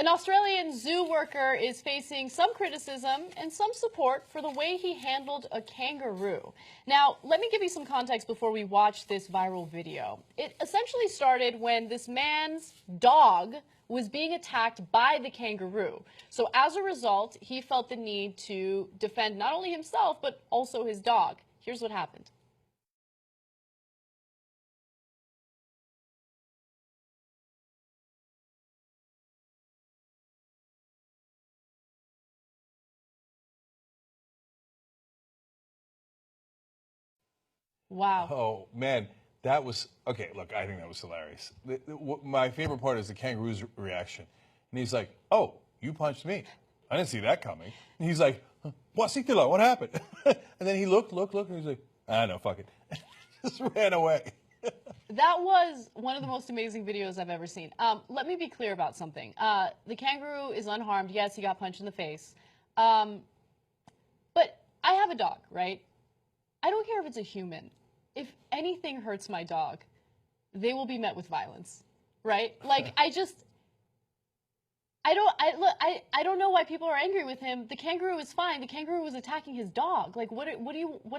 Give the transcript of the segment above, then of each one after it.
An Australian zoo worker is facing some criticism and some support for the way he handled a kangaroo. Now, let me give you some context before we watch this viral video. It essentially started when this man's dog was being attacked by the kangaroo. So as a result, he felt the need to defend not only himself, but also his dog. Here's what happened. Wow. Oh, man, that was, okay, look, I think that was hilarious. My favorite part is the kangaroo's reaction. And he's like, oh, you punched me. I didn't see that coming. And he's like, what happened? And then he looked, and he's like, I know, fuck it. Just ran away. That was one of the most amazing videos I've ever seen. Let me be clear about something. The kangaroo is unharmed. Yes, he got punched in the face. But I have a dog, right? I don't care if it's a human. If anything hurts my dog, they will be met with violence, right? Like, I don't know why people are angry with him. The kangaroo is fine. The kangaroo was attacking his dog. Like, what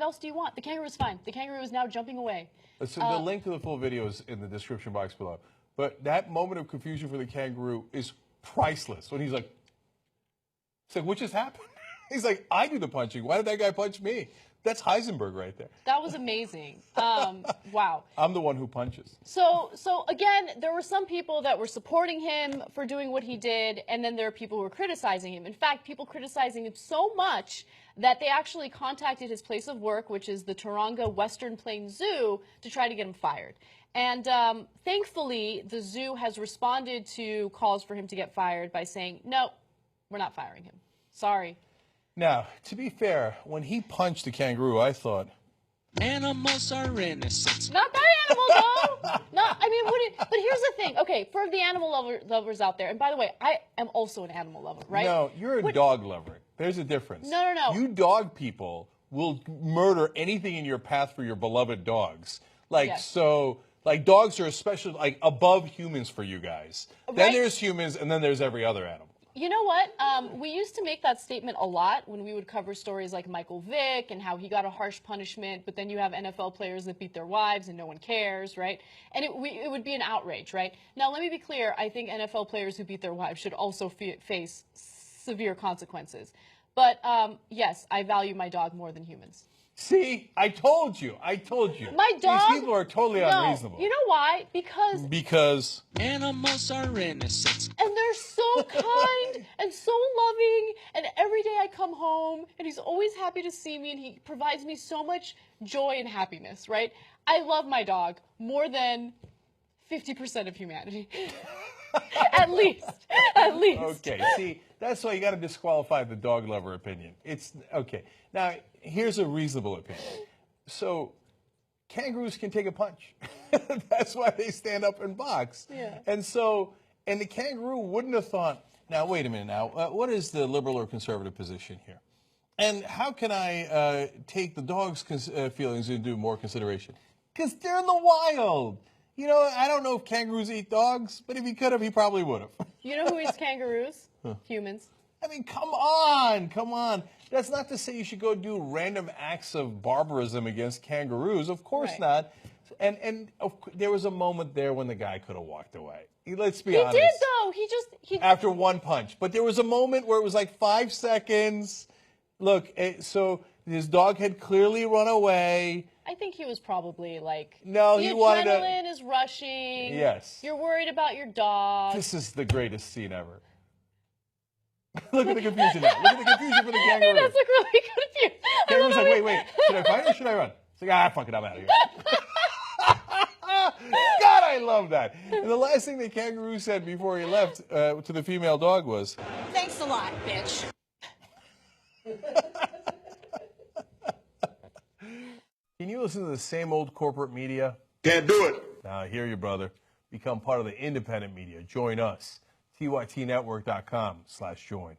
else do you want? The kangaroo is fine. The kangaroo is now jumping away. So the link to the full video is in the description box below. But that moment of confusion for the kangaroo is priceless. When he's like, what just happened? He's like, I do the punching. Why did that guy punch me? That's Heisenberg right there. That was amazing. Wow. I'm the one who punches. So again, there were some people that were supporting him for doing what he did, and then there are people who were criticizing him. In fact, people criticizing him so much that they actually contacted his place of work, which is the Taronga Western Plains Zoo, to try to get him fired. And thankfully, the zoo has responded to calls for him to get fired by saying, no, we're not firing him. Sorry. Now, to be fair, when he punched the kangaroo, I thought, animals are innocent. Not that animal, though. No, I mean, but here's the thing. Okay, for the animal lovers out there, and by the way, I am also an animal lover, right? No, you're a dog lover. There's a difference. No. You dog people will murder anything in your path for your beloved dogs. Like, yes. So, like, dogs are especially, like, above humans for you guys. Right? Then there's humans, and then there's every other animal. You know what? We used to make that statement a lot when we would cover stories like Michael Vick and how he got a harsh punishment, but then you have NFL players that beat their wives and no one cares, right? And it would be an outrage, right? Now, let me be clear. I think NFL players who beat their wives should also face severe consequences. But yes, I value my dog more than humans. See, I told you. My dog. These people are totally unreasonable. You know why? Because animals are innocent. And they're so kind and so loving. And every day I come home, and he's always happy to see me, and he provides me so much joy and happiness, right? I love my dog more than 50% of humanity. At least. Okay, see, that's why you got to disqualify the dog lover opinion. It's okay. Now, here's a reasonable opinion. So, kangaroos can take a punch. That's why they stand up and box. Yeah. And the kangaroo wouldn't have thought, now, wait a minute now, what is the liberal or conservative position here? And how can I take the dog's feelings into more consideration? Because they're in the wild. You know, I don't know if kangaroos eat dogs, but if he could have, he probably would have. You know who eats kangaroos? Humans. I mean, come on. That's not to say you should go do random acts of barbarism against kangaroos. Of course not. And there was a moment there when the guy could have walked away. Let's be honest. He did, though. He after one punch. But there was a moment where it was like 5 seconds. Look, so his dog had clearly run away. I think he was probably like, no, the he wanted to. adrenaline is rushing. Yes. You're worried about your dog. This is the greatest scene ever. Look at the confusion now. Look at the confusion for the kangaroo. He does look really confused. Kangaroo's like, wait, should I fight or should I run? It's like, fuck it, I'm out of here. God, I love that. And the last thing the kangaroo said before he left to the female dog was, thanks a lot, bitch. Can you listen to the same old corporate media? Can't do it. Now, I hear you, brother. Become part of the independent media. Join us. TYTnetwork.com/join.